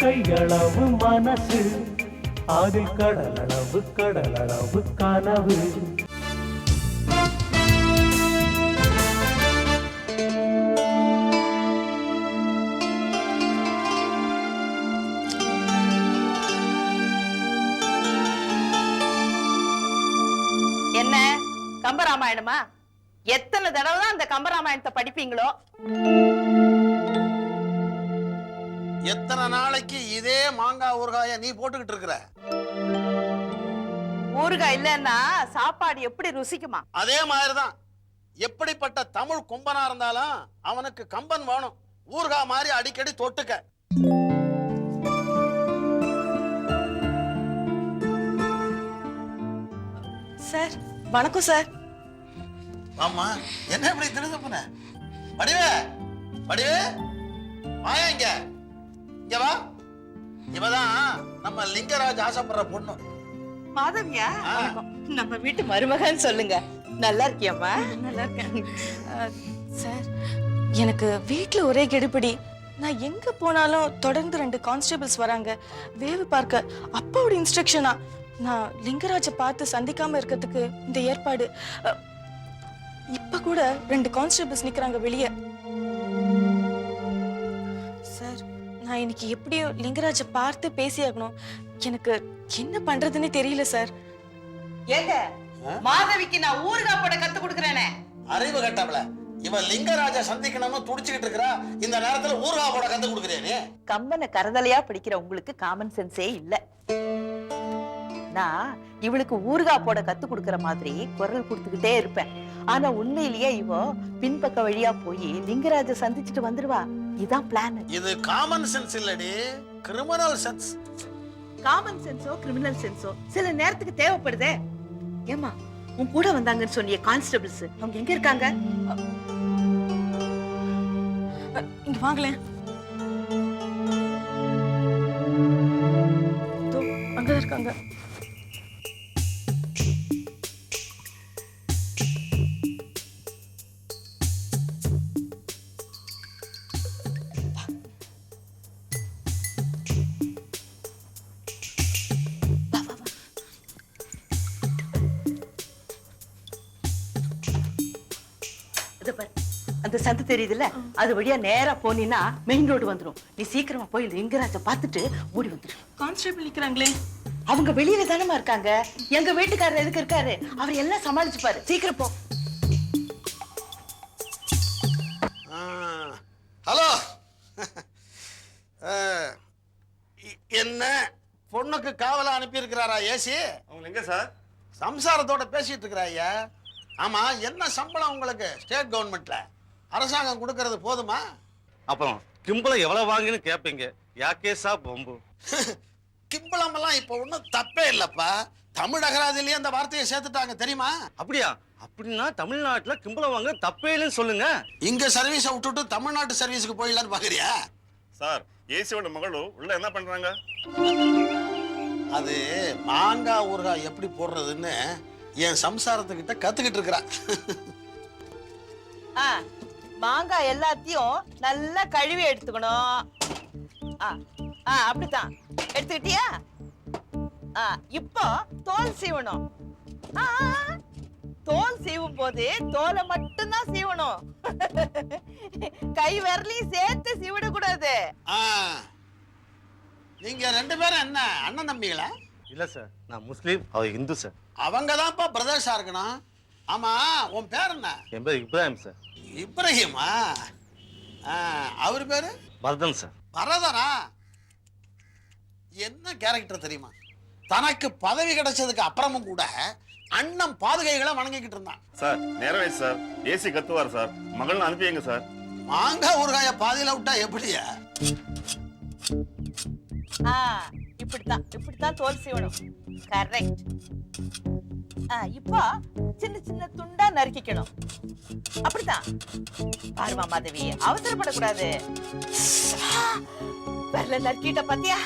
கைகளவு மனசு அதில் கடலளவு கனவு. என்ன கம்பராமாயணமா? எத்தனை தடவை தான் அந்த கம்பராமாயணத்தை படிப்பீங்களோ? எத்தனை நாளைக்கு இதே மாங்காய் ஊறுகாய நீ போட்டுக்கிட்டு இருக்கிற? ஊறுகாய் இல்லன்னா சாப்பாடு எப்படி ருசிக்குமா? அதே மாதிரிதான் எப்படிப்பட்ட தமிழ் கொம்பனா இருந்தாலும் அவனுக்கு கம்பன் வேணும். ஊறுகாய் மாதிரி அடிக்கடி தொட்டுக்க. சார் வணக்கம் சார். ஆமா, என்ன இப்படி திருந்த போன? வடிவே வடிவே வாயா இங்க. இங்க வா. இவதான் நம்ம லிங்கராஜ் ஆசைப்படுற பொண்ணு. மாதவியா? நம்ம வீட்டு மருமகன் சொல்லுங்க. நல்லா இருக்கியாமா? நல்லா இருக்கேன் சார். எனக்கு வீட்டுல ஒரே கெடுபிடி. நான் எங்க போனாலும் தொடர்ந்து 2 கான்ஸ்டபிள்ஸ் வராங்க வேவு பார்க்க. அப்பாவோட இன்ஸ்ட்ரக்ஷனா நான் லிங்கராஜை பார்த்து சந்திக்காம இருக்கிறதுக்கு இந்த ஏற்பாடு. இப்ப கூட 2 கான்ஸ்டபிள்ஸ் நிக்கிறாங்க வெளியே. சார் நான் இன்னைக்கு எப்படியோ லிங்கராஜை பார்த்து பேசியாகணும். எனக்கு என்ன பண்றதுன்னு தெரியல சார். ஏங்க மாதவிக்கு நான் ஊறுகாய் போட கத்து கொடுக்கறேனே. அறிவு கட்டவள இவன் லிங்கராஜ சந்திக்கணும்னு துடிச்சுக்கிட்டு இருக்கறா. இந்த நேரத்துல ஊறுகாய் போட கத்து கொடுக்கறேனே. கம்பனை கரதலையா பிடிக்கிற உங்களுக்கு காமன் சென்ஸே இல்ல. நான் இவளுக்கு ஊறுகாய் போட கத்து கொடுக்கற மாதிரி குரல் கொடுத்துக்கிட்டே இருப்பேன். ஆனா உண்மையிலேயே இவ பின்பக்க வழியா போய் லிங்கராஜ சந்திச்சுட்டு வந்துருவா. இதான் பிளான். இது காமன் சென்ஸ் இல்லடி, கிரிமினல் சென்ஸ். காமன் சென்ஸோ கிரிமினல் சென்ஸோ சில நேரத்துக்கு தேவைப்படுதே. ஏமா உன் கூட வந்தாங்கன்னு சொன்னிய கான்ஸ்டபிள்ஸ் அவங்க எங்க இருக்காங்க? இங்க வாங்களேன். அங்கதான் இருக்காங்க. அந்த சந்து தெரியுதுல்ல, அது வழியா நேரா போனீன்னா மெயின் ரோடு வந்துரும். நீ சீக்கிரமா போய் லிங்கராஜ பார்த்துட்டு ஓடி வந்துரு. கான்ஸ்டபிள் நிக்கிறாங்களே. அவங்க வெளியில தானமா இருக்காங்க. எங்க வீட்டுக்காரர் எதுக்கு இருக்காரு? அவர் எல்லாம் சமாளிச்சுப்பாரு. சீக்கிரம் போ. ஹலோ, என்ன பொண்ணுக்கு காவலா அனுப்பி இருக்கிறாரா ஏசி? அவங்க எங்க சார்? சம்சாரத்தோட பேசிட்டு இருக்கிறாய்யா. ஆமா, என்ன சம்பளம் உங்களுக்கு ஸ்டேட் கவர்மெண்ட்ல? அரசாங்கம் கொடுக்கறது போதுமா? அப்புறம் கிம்பளம் எவ்வளவு வாங்கின்னு கேட்பீங்க. யாக்கேசா பொம்பு. கிம்பளம் எல்லாம் இப்ப ஒண்ணும் தப்பே இல்லப்பா. தமிழ் அகராதிலேயே அந்த வார்த்தையை சேர்த்துட்டாங்க தெரியுமா? அப்படியா? அப்படின்னா தமிழ்நாட்டுல கிம்பளம் வாங்க தப்பே இல்லைன்னு சொல்லுங்க. இங்க சர்வீஸை விட்டுட்டு தமிழ்நாட்டு சர்வீஸுக்கு போயிடலான்னு பாக்குறியா? சார், ஏசியோட மகளும் உள்ள என்ன பண்றாங்க? அது மாங்காய் ஊறுகாய் எப்படி போடுறதுன்னு என் சம்சாரத்துக்கிட்ட கத்துக்கிட்டு இருக்கிறா. மாங்காய் எல்லாத்தையும் நல்லா கழுவி எடுத்துக்கணும். அப்படித்தான் எடுத்துக்கிட்டியா? இப்போ தோல் சீவணும். தோல் சீவும் போது தோலை மட்டும்தான் சீவணும். கை விரலையும் சேர்த்து சீவிடக்கூடாது. நீங்க 2 பேரும் என்ன அண்ணன் தம்பிகளா? இல்ல சார், நான் முஸ்லீம், அவர் இந்து சார். அவங்கதான்ப்பா பிரதர்ஸா இருக்கணும். ஆமா, உன் பேர் என்ன? என் பேர் இப்ராஹிம் சார். இப்ராஹிமா? அவரு பேரு பரதன் சார். பரதனா? என்ன கேரக்டர் தெரியுமா? தனக்கு பதவி கிடைச்சதுக்கு அப்புறமும் கூட அண்ணன் பாதுகைகளை வணங்கிக்கிட்டு இருந்தான். சார் நேரவேஸ் சார், ஏசி கத்துவார் சார். மகள் அனுப்பிங்க சார். மாங்காய் ஊறுகாய பாதியில விட்டா எப்படியா? இப்படித்தான் தோல் சீவணும். கரெக்ட். இப்போ சின்ன சின்ன துண்டா நறுக்கிக்கணும். அப்படித்தான். பாருமா மாதவி, அவசரப்படக்கூடாது. வரல நறுக்கிட்ட பாத்தியா?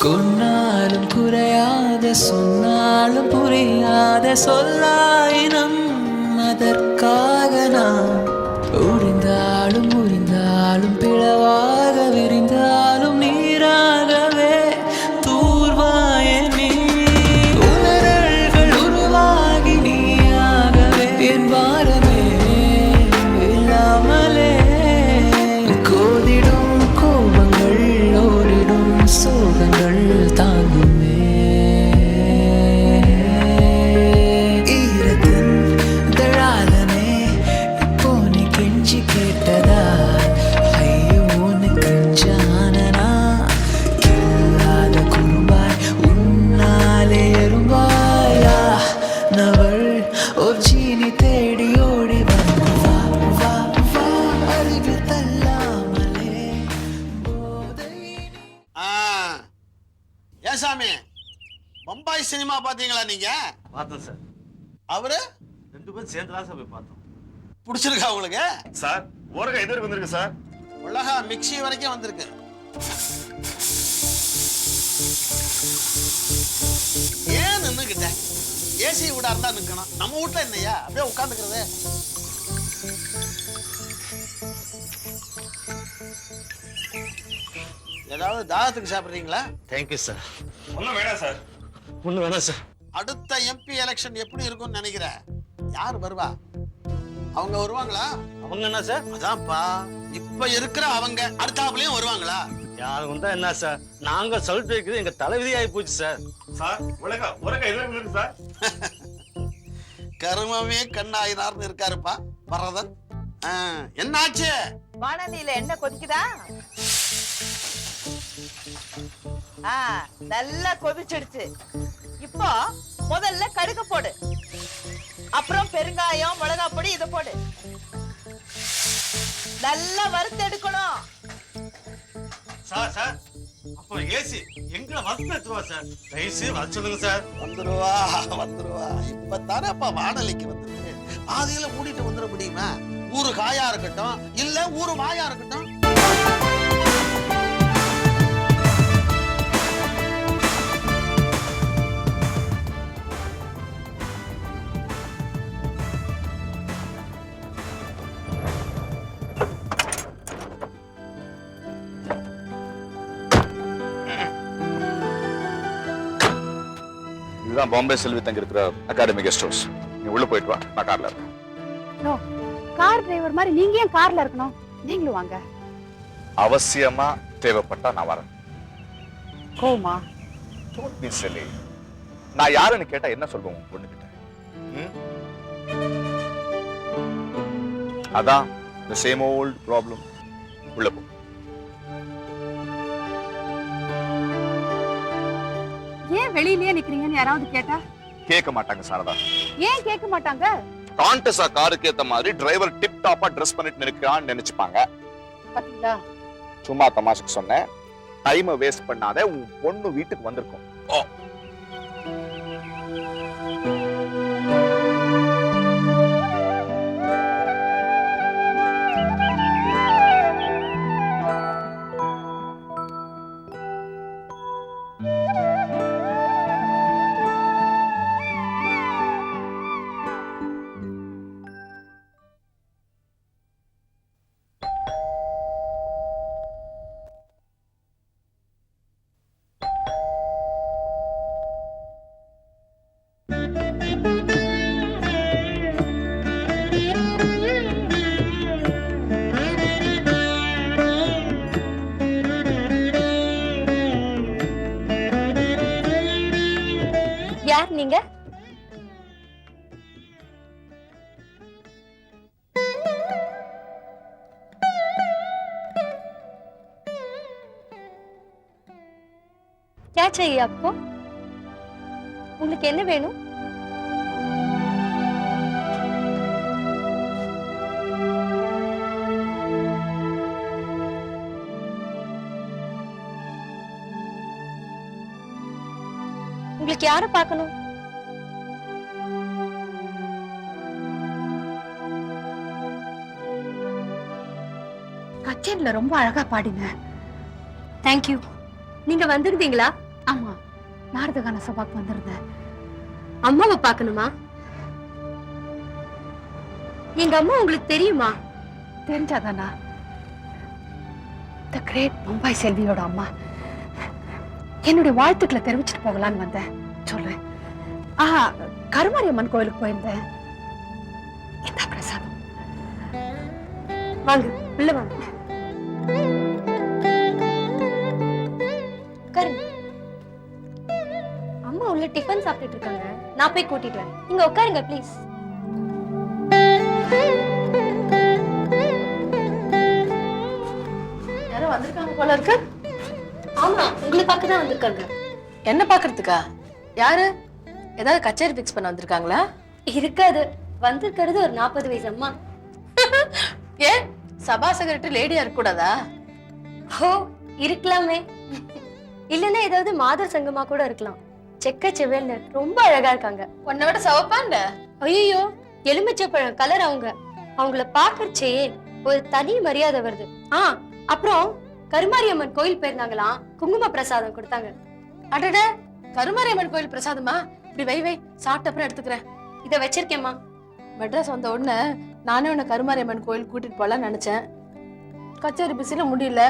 கொன்னாலும் குறையாத சொன்னாலும் புரியாத சொல்லாயினம் அதற்காக நான் உறிந்தாலும் உறிந்தாலும் பிளவாக விரிந்தாலும் நீராகவே தூர்வாய நீ உணரல்கள் உருவாகி நீயாகவே என் வாரமே இல்லாமலே கோதிடும் கோபங்கள் ஓரிடும் சோகங்கள் தாங்குமே ஈரத்தின் தழாலனே இப்போ நீ கெஞ்சி கேட்டதா ஐயோ உனக்கு ஜானனா இல்லாத குறும்பாய் உன்னாலே எறும்பாயா நவள் ஒரு சீனி தேடி ஓடி வந்து வா வா வா அருகில் தள்ளாமலே போதை ஆ, ஏன் சாமி பம்பாய் சினிமா பாத்தீங்களா நீங்க? பார்த்தோம் சார். அவரு 2 பேரும் சேர்ந்து தான் சார் போய் பார்த்தோம். பிடிச்சிருக்கா உங்களுக்கு? சார் ஊறுகாய் எது வரைக்கும் வந்திருக்கு சார்? உலகா மிக்ஸி வரைக்கும் வந்திருக்கு. ஏன் நின்னுகிட்ட? ஏசி விட இருந்தா நிக்கணும். நம்ம வீட்டுல என்னையா அப்படியே உட்காந்துக்கிறது? ஏதாவது தாகத்துக்கு சாப்பிடுறீங்களா? Thank you sir. ஒன்றும் வேணாம் சார். ஒன்றும் வேணாம் சார். அடுத்த எம்பி எலெக்ஷன் எப்படி இருக்கும்னு நினைக்கிற? யார் வருவா? அவங்க வருவாங்களா? அவங்க என்ன சார்? அதான்ப்பா, இப்ப இருக்கிற அவங்க அடுத்தாப்புலயும் வருவாங்களா? யார் வந்தா என்ன சார்? நாங்க சொல்லிட்டு வைக்கிறது எங்க தலைவிதி ஆகி போச்சு சார். சார் ஊறுகாய் எது வரைக்கும் இருக்கு சார்? கருமமே கண்ணாயினார்னு இருக்காருப்பா பரதன். என்னாச்சு? வானலியில என்ன கொதிக்குதா? நல்லா கொதிச்சிடுச்சு. இப்போ முதல்ல கடுகு போடு, அப்புறம் பெருங்காயம், மிளகா பொடி இத போடு. நல்லா வறுத்து எடுக்கணும். சார் சார் அப்போ ஏசி எங்களை வசதி எடுத்துவா சார். தயவுசு வர சொல்லுங்க சார். வந்துருவா வந்துருவா. இப்ப தானேப்பா வானலிக்கு வந்துருக்கு. பாதியில மூடிட்டு வந்துட முடியுமா? ஊரு காயா இருக்கட்டும், இல்ல ஊரு வாயா இருக்கட்டும். இதுதான் பாம்பே செல்வி தங்கி இருக்கிற அகாடமி கெஸ்ட் ஹவுஸ். நீ உள்ள போயிட்டு வா, நான் கார்ல இருக்கேன். நோ, கார் டிரைவர் மாதிரி நீங்க ஏன் கார்ல இருக்கணும்? நீங்களும் வாங்க. அவசியமா தேவைப்பட்டா நான் வரேன். Coma Don't be silly. நான் யாருன்னு கேட்டா என்ன சொல்லுவோம் உன் பொண்ணுகிட்ட? அதான் the same old problem. உள்ள போ. ஏன் வெளியிலேயே நிக்கிறீங்கன்னு யாராவது கேட்டா? கேட்க மாட்டாங்க சாரதா. ஏன் கேட்க மாட்டாங்க? கான்டஸா காருக்கு ஏத்த மாதிரி டிரைவர் டிப் டாப்பா ட்ரெஸ் பண்ணிட்டு நிற்கிறான்னு நினைச்சுப்பாங்க. பாத்தீங்களா? சும்மா தமாஷுக்கு சொன்னேன். டைமை வேஸ்ட் பண்ணாத, உன் பொண்ணு வீட்டுக்கு வந்திருக்கும். ஓ क्या चाहिए आपको? உங்களுக்கு என்ன வேணும்? உங்களுக்கு யாரை பார்க்கணும்? கச்சேரியில ரொம்ப அழகா பாடின. தேங்க்யூ. நீங்க வந்திருந்தீங்களா? ஆமா, நாரதகான சபாக்கு வந்திருந்தேன். அம்மாவை பார்க்கணுமா? எங்க அம்மா உங்களுக்கு தெரியுமா? தெரிஞ்சாதானா? த கிரேட் பம்பாய் செல்வியோட அம்மா. என்னுடைய வாழ்த்துக்களை தெரிவிச்சுட்டு போகலான்னு வந்தேன். சொல்றேன். கருமாரியம்மன் கோயிலுக்கு போயிருந்தேன். இந்த பிரசாதம். வாங்க, உள்ள வாங்க. உட்காருங்க. அம்மா உள்ள டிஃபன் சாப்பிட்டுட்டு இருக்காங்க. நான் போய் கூட்டிட்டு வரேன். நீங்க உட்காருங்க ப்ளீஸ். யாரோ வந்திருக்காங்க போல இருக்கு. ஆமா, உங்களை பார்க்க தான் வந்திருக்காங்க. என்ன பாக்குறதுக்கா? யாரு? ஏதாவது கச்சேரி பிக்ஸ் பண்ண வந்திருக்காங்களா? இருக்காது, வந்திருக்கிறது ஒரு 40 வயசு அம்மா. ஏன் சபா செக்ரட்டரி லேடியா இருக்க கூடாதா? ஓ, இருக்கலாமே. இல்லன்னா ஏதாவது மாதர் சங்கமா கூட இருக்கலாம். செக்க செவேல்னு ரொம்ப அழகா இருக்காங்க. உன்னை விட சவப்பாண்ட. ஐயோ, எலுமிச்சப்பழம் கலர் அவங்க. அவங்கள பாக்கறச்சே ஒரு தனி மரியாதை வருது. அப்புறம் கருமாரியம்மன் கோயில் போயிருந்தாங்களாம், குங்கும பிரசாதம் கொடுத்தாங்க. அடட, கருமாரியம்மன் கோயில் பிரசாதமா? இப்படி வை வை, சாப்பிட்ட அப்புறம் எடுத்துக்கிறேன். இத வச்சிருக்கேம்மா. மெட்ராஸ் வந்த உடனே நானே உன்னை கருமாரியம்மன் கோயில் கூட்டிட்டு போலான்னு நினைச்சேன். கச்சேரி பிஸில முடியல.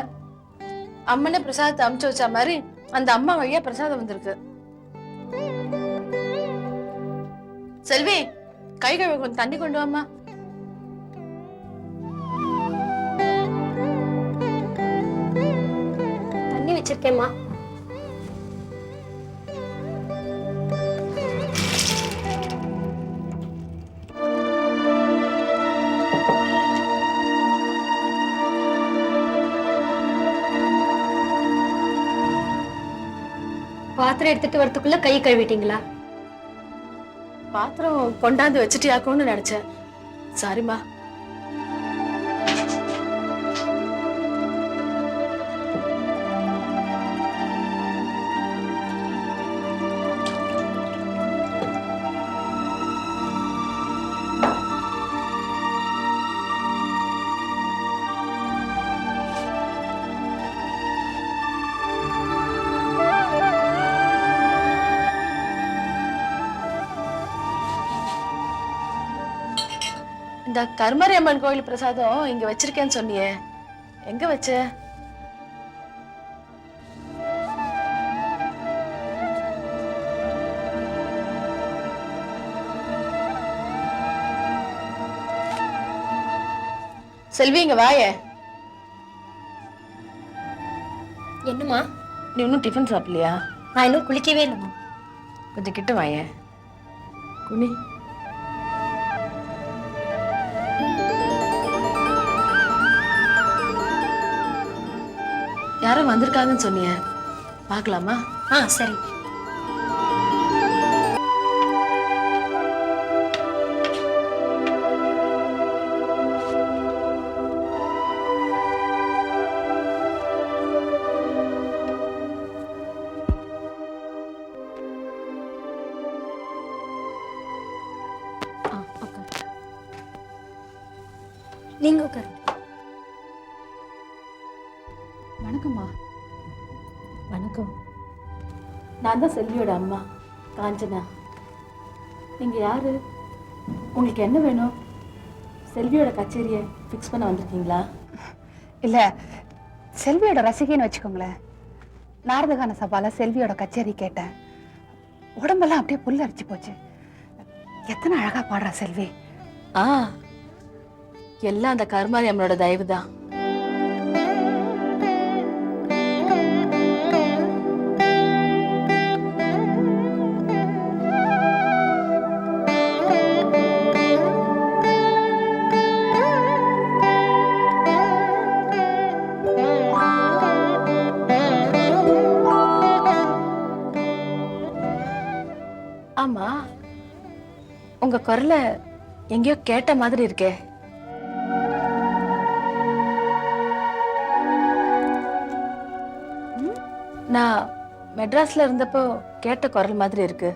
அம்மனே பிரசாதத்தை அமுச்சு வச்ச மாதிரி அந்த அம்மா வழியா பிரசாதம் வந்திருக்கு. செல்வி, கை கழுவ கொஞ்சம் தண்ணி கொண்டு வாமா. தண்ணி வச்சிருக்கேம்மா. பாத்திரம் எடுத்துட்டு வரதுக்குள்ள கை கழுவிட்டீங்களா? பாத்திரம் கொண்டாந்து வச்சுட்டியாக்கும்னு நினைச்சேன். சாரிம்மா. இந்த கருமாரியம்மன் கோயில் பிரசாதம் இங்க வச்சிருக்கேன்னு சொன்னியே, எங்க வச்ச? செல்வி, இங்க வாயே. என்னம்மா? நீ இன்னும் டிஃபன் சாப்பிடலையா? நான் இன்னும் குளிக்கவே இல்லைம்மா. கொஞ்சம் கிட்ட வாயே. குனி. யாரும் வந்திருக்காங்கன்னு சொன்னிய, பார்க்கலாமா? சரி. நீங்க உட்காருங்க. வணக்கம்மா. வணக்கம். நான் தான் செல்வியோட அம்மா, காஞ்சனா. நீங்க யாரு? உங்களுக்கு என்ன வேணும்? செல்வியோட கச்சேரியை ஃபிக்ஸ் பண்ண வந்திருக்கீங்களா? இல்ல, செல்வியோட ரசிகைன்னு வச்சுக்கோங்களேன். நாரதகான சபால செல்வியோட கச்சேரி கேட்டேன். உடம்பெல்லாம் அப்படியே புல்லரிச்சு போச்சு. எத்தனை அழகா பாடுறா செல்வி. எல்லாம் அந்த கருமாரி அம்மனோட தயவு தான். ஆமா, உங்க குரலை எங்கேயோ கேட்ட மாதிரி இருக்கே. நான் மெட்ராஸ்ல இருந்தப்போ கேட்ட குரல் மாதிரி இருக்கு.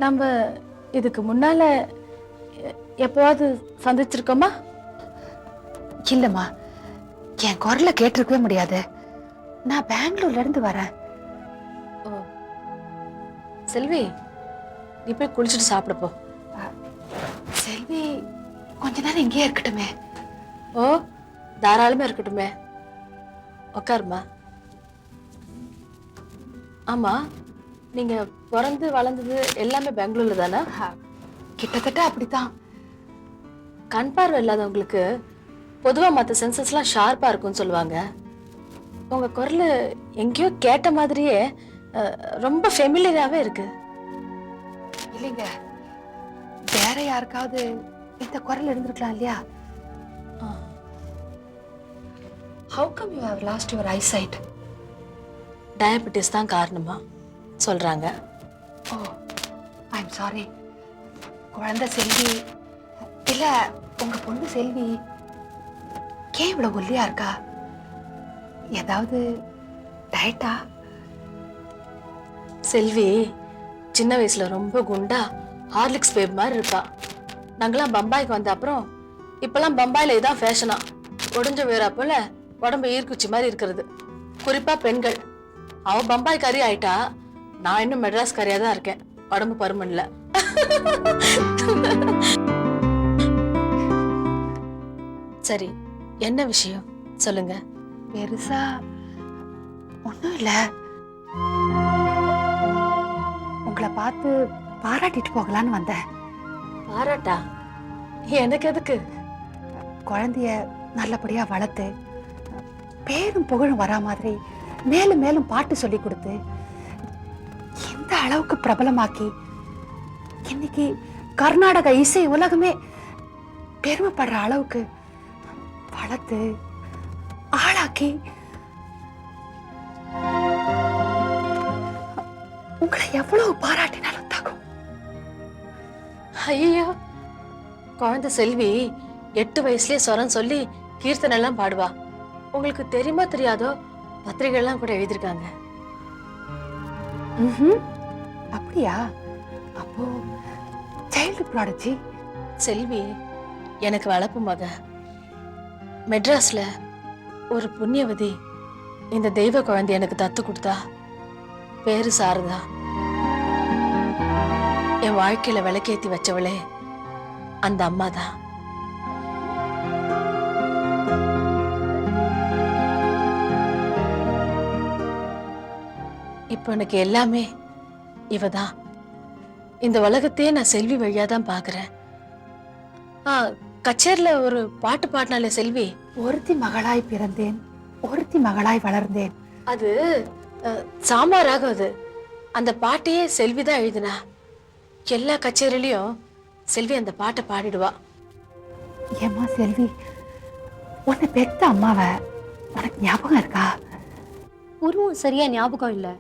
நம்ம இதுக்கு முன்னால எப்பவாவது சந்திச்சிருக்கோமா? இல்லம்மா, என் குரலை கேட்டிருக்கவே முடியாது. நான் பெங்களூர்ல இருந்து வரேன். ஓ செல்வி, நீ போய் குளிச்சுட்டு சாப்பிட போ. செல்வி கொஞ்ச நேரம் இங்கேயே இருக்கட்டுமே? ஓ தாராளமா இருக்கட்டுமே, உட்காருமா. ஆமா, நீங்க பிறந்து வளர்ந்தது எல்லாமே பெங்களூர்ல தானே? கிட்டத்தட்ட அப்படித்தான். கண் பார்வை இல்லாதவங்களுக்கு பொதுவா மற்ற சென்சஸ்லாம் ஷார்ப்பா இருக்கும்னு சொல்லுவாங்க. உங்க குரல் எங்கேயோ கேட்ட மாதிரியே ரொம்ப ஃபெமிலியராகவே இருக்கு. இல்லைங்க, வேற யாருக்காவது இந்த குரல் இருந்திருக்கலாம் இல்லையா? How come you have lost your eyesight? Diabetes தான் காரணமா சொல்றாங்க. ஓ, ஐம் சாரி. குழந்தை செல்வி இல்ல, உங்க பொண்ணு செல்வி ஏன் இவ்வளவு ஒல்லியா இருக்கா? ஏதாவது டயட்டா? செல்வி சின்ன வயசுல ரொம்ப குண்டா ஹார்லிக்ஸ் பேப் மாதிரி இருப்பா. நாங்களாம் பம்பாய்க்கு வந்த அப்புறம் இப்பெல்லாம் பம்பாயில இதான் ஃபேஷனா, ஒடிஞ்ச வேறா போல உடம்பு ஈர்க்குச்சி மாதிரி இருக்கிறது, குறிப்பா பெண்கள். அவ பம்பாய் கறி ஆயிட்டா, நான் இன்னும் மெட்ராஸ் கறியா தான் இருக்கேன், உடம்பு பருமன்ல. சரி, என்ன விஷயம் சொல்லுங்க. பெருசா ஒண்ணும் இல்ல, உங்களை பார்த்து பாராட்டிட்டு போகலான்னு வந்தேன். பாராட்டா? எனக்கு எதுக்கு? குழந்தைய நல்லபடியா வளர்த்து பேரும் புகழும் வரா மாதிரி மேலும் மேலும் பாட்டு சொல்லி கொடுத்து இந்த அளவுக்கு பிரபலமாக்கி இன்னைக்கு கர்நாடக இசை உலகமே பெருமைப்படுற அளவுக்கு வளர்த்து ஆளாக்கி உங்களை எவ்வளவு பாராட்டினாலும் தகும். ஐயோ, குழந்தை செல்வி 8 வயசுலயே சொரம் சொல்லி கீர்த்தனை எல்லாம் பாடுவா. உங்களுக்கு தெரியுமா தெரியாதோ, பத்திரிகை எல்லாம் கூட எழுதிருக்காங்க. அப்படியா? அப்போ சைல்டு ப்ராடஜி. செல்வி எனக்கு வளர்ப்பு மக. மெட்ராஸ்ல ஒரு புண்ணியவதி இந்த தெய்வ குழந்தை எனக்கு தத்து கொடுத்தா. பேரு சாரதா. என் வாழ்க்கையில விளக்கேத்தி வச்சவளே அந்த அம்மா தான். இப்போ எனக்கு எல்லாமே இவதான். இந்த உலகத்தையே நான் செல்வி வழியாதான் பாக்குறேன். கச்சேரியில ஒரு பாட்டு பாடினாலே செல்வி, ஒருத்தி மகளாய் பிறந்தேன், ஒருத்தி மகளாய் வளர்ந்தேன். அது சாம்பாராகும். அது அந்த பாட்டையே செல்விதான் எழுதினா. எல்லா கச்சேரியிலையும் செல்வி அந்த பாட்டை பாடிடுவா. ஏம்மா செல்வி, உன்னை பெத்த அம்மாவை உனக்கு ஞாபகம் இருக்கா? உருவம் சரியா ஞாபகம் இல்ல.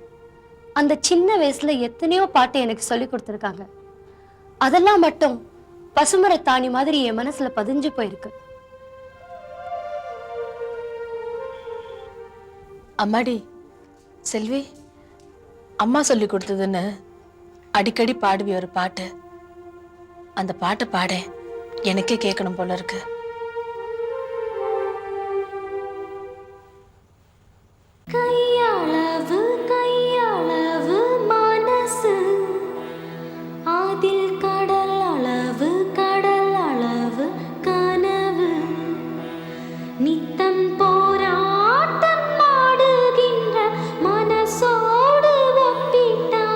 அந்த சின்ன வயசுல எத்தனையோ பாட்டு எனக்கு சொல்லி கொடுத்துருக்காங்க. அதெல்லாம் மட்டும் பசுமர தாணி மாதிரி என் மனசுல பதிஞ்சு போயிருக்கு. அம்மாடி, செல்வி அம்மா சொல்லி கொடுத்ததுன்னு அடிக்கடி பாடுவி ஒரு பாட்டு. அந்த பாட்டை பாட எனக்கே கேட்கணும் போல இருக்கு. கையளவு கையளவு மனசு, அதில் கடல் அளவு கனவு, நித்தம் போராட்டம் ஆடுகின்ற மனசோடு ஒப்பிட்டா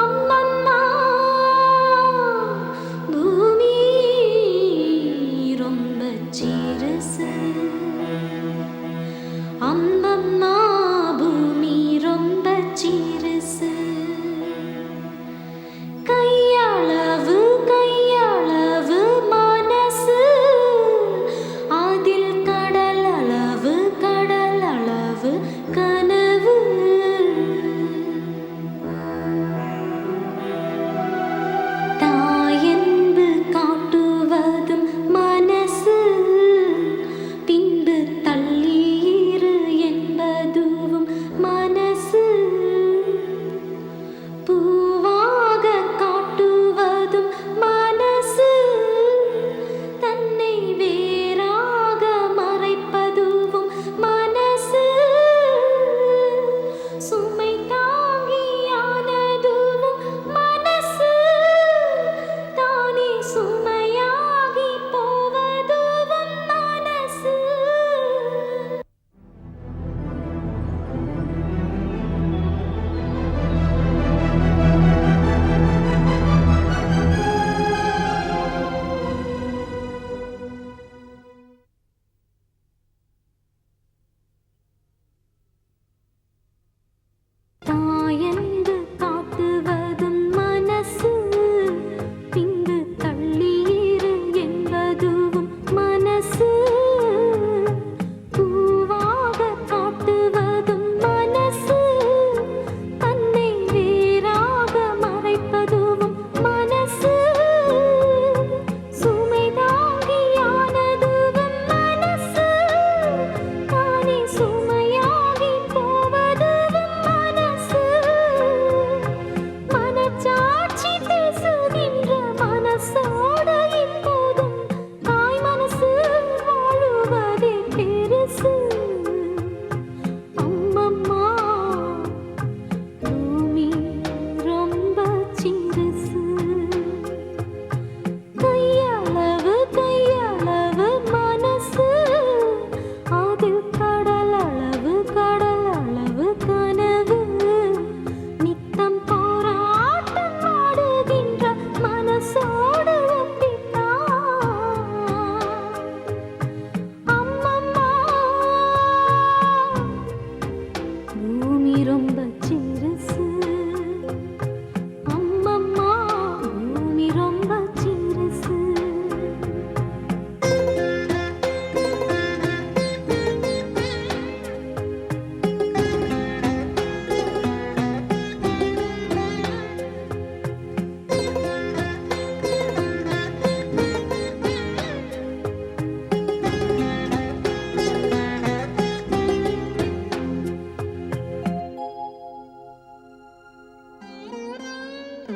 அம்மம்மா பூமி ரொம்ப சிறுசு.